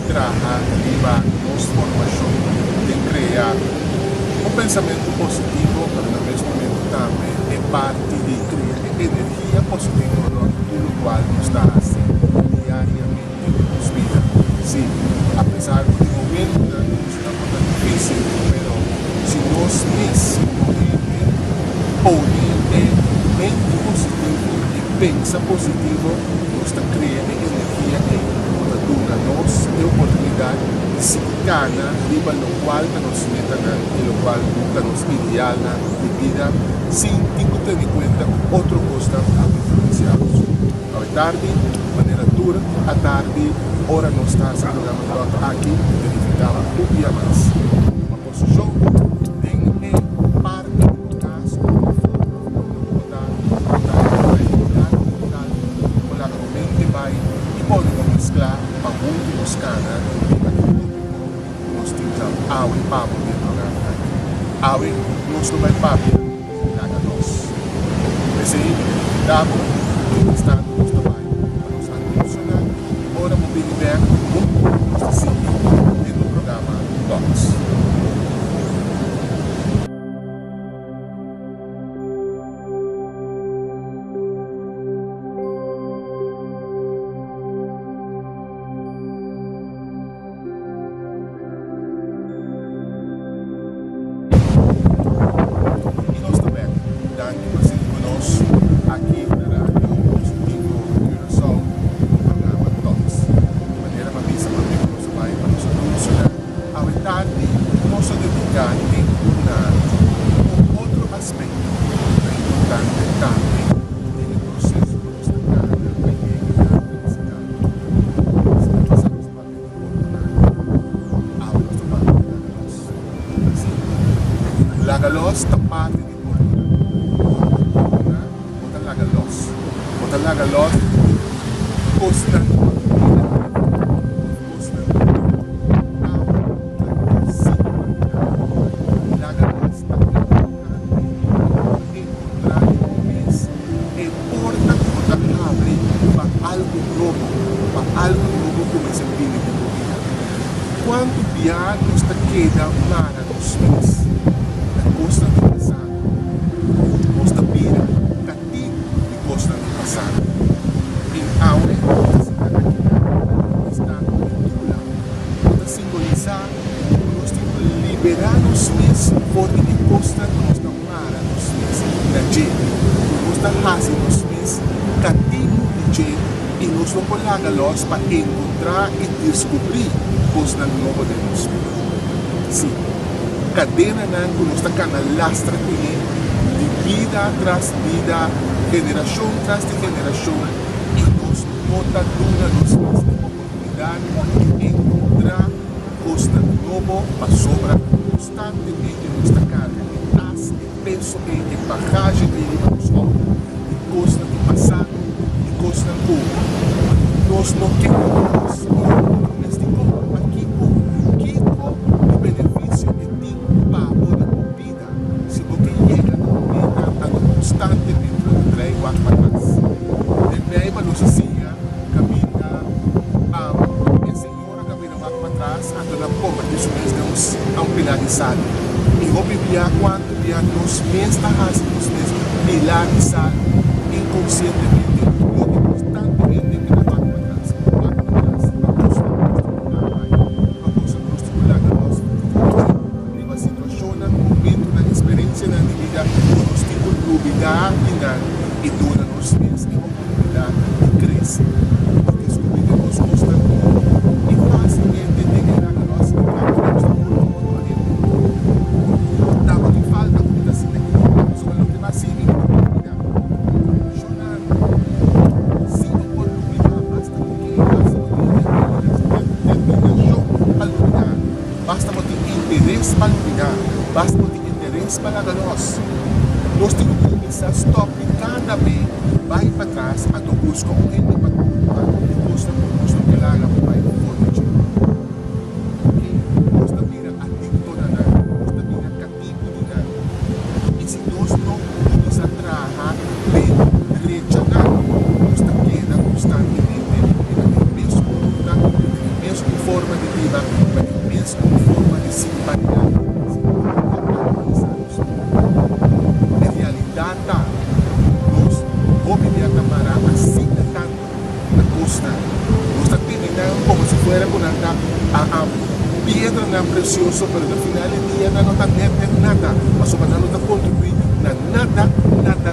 trabaja viva nos formación de crear un pensamiento positivo, pero en el mismo momento también es parte de crear energía positiva, lo cual nos está haciendo diariamente en nuestra vida. Sí, a pesar de momento no es una cosa difícil, pero si nos mismos ponen mente positivo y pensa positivo, nos crea energía que nos da oportunidad de se gana viva lo cual nos metan y lo cual nos ideal de vida sin tener en cuenta otra cosa diferenciados. A tarde, manera dura, a tarde, ahora no está haciendo programa aquí, verificaba un día más. Uma posição em parte do caso, vai e pode mesclar para muitos canas nós temos água e papo dentro da água nós não vai papo nada nós assim dá bom está nós trabalho nós funcionar ora mobilidade muito nós seguir dentro do programa Docs. Lagalos tapat di Bukan lagalos. Bukan lagalos. Costa. Algo novo começa a vir de vida. Quando viaja nos queda para nos pés. Costa do passado, costa pira, cativo e costa do passado. Em aure, está para simbolizar, nós temos que liberar os pés fora de costa, nós não para os pés da gente, nós não fazemos os pés cativo de gente e nós não colocamos para encontrar e descobrir costa nova de nós. Sim. Cadena que nos está lastra de vida tras vida, generación tras de generación, y nos nota dura nos oportunidad de encontrar costa nuevo para sobra constantemente nuestra carga, hace peso en bagaje que llevamos hoy, de costa do passado, de costa nuevo. Nos no queremos, aqui o benefício de constantemente lo traigo a atrás. El meio nos hacía camina el Señor camina para atrás hasta la forma de su mes a un pilar de sal. Y yo vivía cuando vivía los meses los meses pilar de sal inconscientemente. Yo constantemente que la bajo atrás, a situación, un momento, una experiencia en la vida, e dura nos meses a oportunidade de crescer, porque descobrimos constantemente e facilmente integrar a nossa vida. Dava de falta muita simetria sobre o que vai ser chorando, sem oportunidade, basta ter interesse para iluminar, basta ter interesse para nós. Nós temos que começar a stop cada vez, vai para trás, a tu busca um ente para culpar, depois tu que lá vai forte. Nós também adicto na nada, nós também cativo de nada. E se nós não começar a trabalhar bem, direito na nós também queda constantemente na mesma forma de es una forma de simpatia. En realidad, nos obviamente para así de tanto la costa. Nos está terminando como si fuera una piedra tan preciosa, pero al final del día no está nada, mas no está contribuyendo nada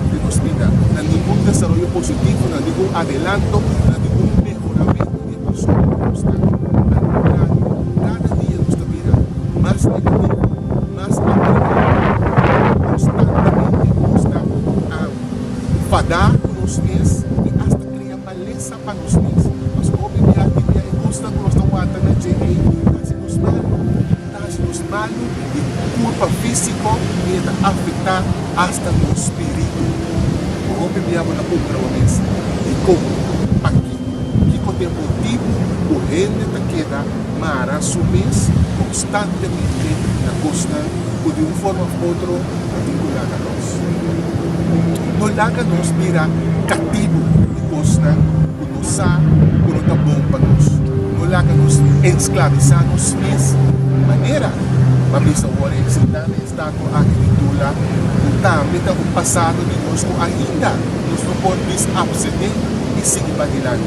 de nuestra vida, no ningún desarrollo positivo, no ningún adelanto, no ningún mejoramiento de persona que nos está. Al contrario, cada día nuestra vida más negativa, más amargada, constantemente nos está fadar con los pies y hasta crea maleza para los pies. Mas obviamente é consta que nós estamos aguardando de nos malo e culpa físico e afetar hasta no espírito. Obviamente na compromisso e como aqui que com tempo motivo o rende da queda mara sumes constantemente na costa ou de uma forma ou outra vinculada a nós. No laga nos mira cativo de costa quando sa quando tá bom para nós. No laga nos escravizar nos mes maneira. Mabisa o ore se dá está com a arquitetura também está o passado de nós ainda nos não podemos abceder e seguir para adiante.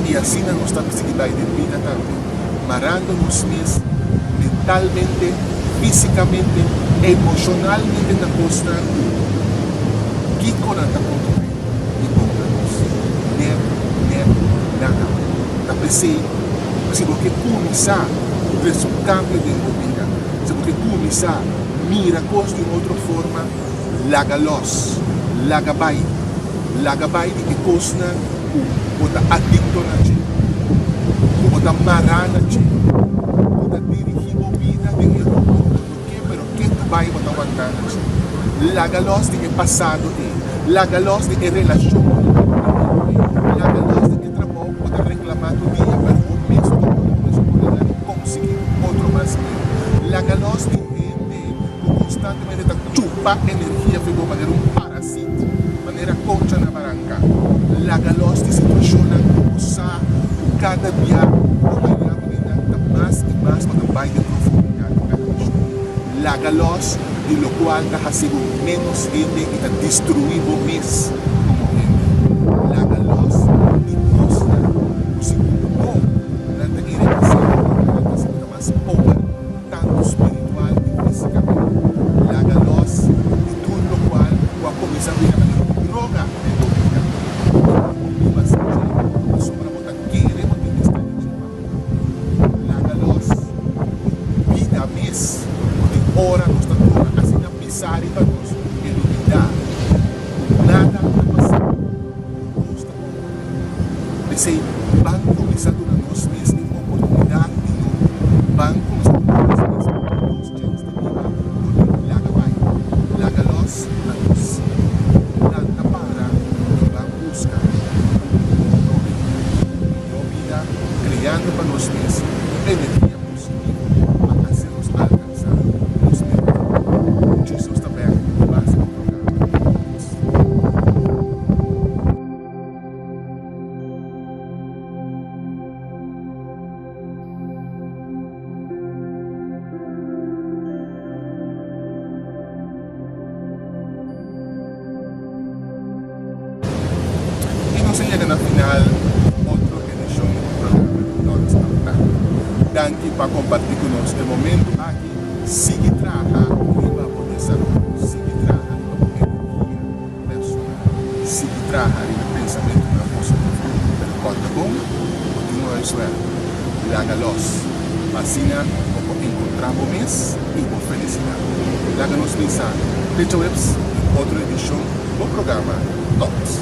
E assim nós estamos seguindo a vida também, marando nos mes mentalmente, fisicamente, emocionalmente na costa que com a controle e compramos nada. Tá pensei se você começar o cambio de vida, se você começar mira coisas de outra forma, lagabai de que coisa o tá adicto na gente, o tá marana gente, o tá dirigindo a vida de pero que tu vai botar aguentar na gente, lagalos de que passado é, lagalos de que relação, lagalos de que trabalho pode reclamar do dia, pero o mesmo pode conseguir outro brasileiro, lagalos de gente constantemente está chupa energia de maneira parasita, maneira concha na barranca, lagalos de situação usar cada dia mais e mais para trabalhar de profundidade, lagalos de lo cual está haciendo menos gente y está destruindo más como gente. Lagalos de costa, si no, la tequila está siendo más pobre, tanto espiritual y físicamente. Lagalos de todo lo cual va a comenzar a ver droga de tu vida. Y vas a ver, sobre la bota quiere porque te está llevando. Lagalos de vida más, de hora no está pensar e vamos iluminar nada a passar pensei, van começando na nossa mesma oportunidade de novo, van começando na nossa mesma chance de vida, laga-los a luz, nada para e van buscar uma vida criando para nós mesmos energia positiva para hacernos alcançar os mesmos. Jesus também vai se na final outra edição do programa de Nós. Danke para compartilhar conosco o momento aqui. Sigue trabalhar para poder saber. Sigue trabalhar para poder energia personal. Sigue trabalhar no pensamento na positivo. Pero quando bom, continua isso é. Laga-los. Vacina ou encontramos mês e com felicidade. Laga-nos pensar. Teacher Webs, outra edição do programa Talks.